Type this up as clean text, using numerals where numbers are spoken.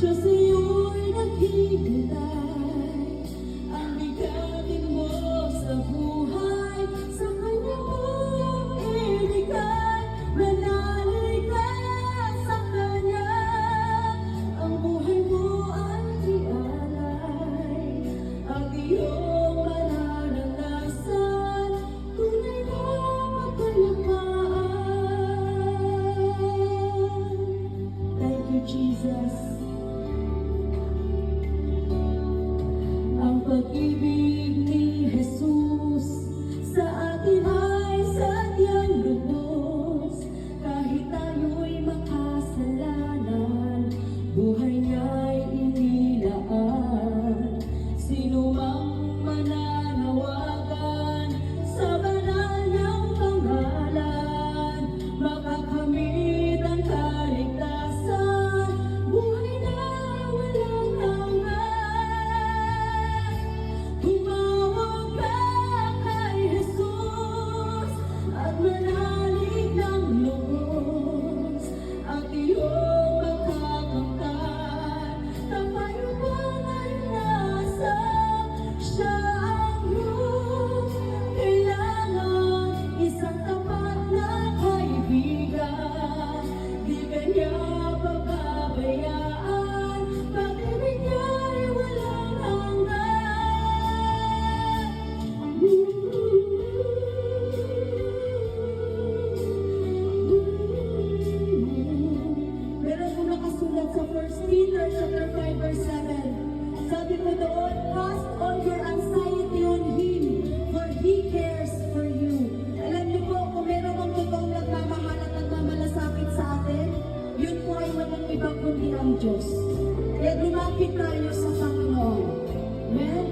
Siya sa'yo'y naghihintay. Ang bigatin mo sa buhay, sa kanya mo ibigay. Manalig ka sa kanya, ang buhay mo ay ialay. Ang iyong mararanasan, tunay na kapayapaan. Thank you, Jesus. Ang pag-ibig ni Jesus sa atin ay sadyang lubos. Kahit tayo'y makasalanan, buhay niya'y inilaan. Sino mang mananawagan sa banal niyang pangalan, makakamit ang kaligtasan, buhay na walang hanggan. Tumawag ka kay Jesus at manalig ng lubos, at iyong makakamtan kapayapaan ay nasa siya ang iyong kailangan. Isang tapat na kaibigan, di kanya pababayaan. Pag-ibig niya'y walang hanggan. Meron po nakasulat sa 1 Peter chapter 5 verse 7. Sabi po doon, cast all your anxiety on Him, for He cares for you. Alam niyo po, kung meron ang totoong nagmamahal at nagmamalasakit sa atin, yun po ay walang iba kundi ang Diyos. Kaya lumapit tayo sa Panginoon. Amen?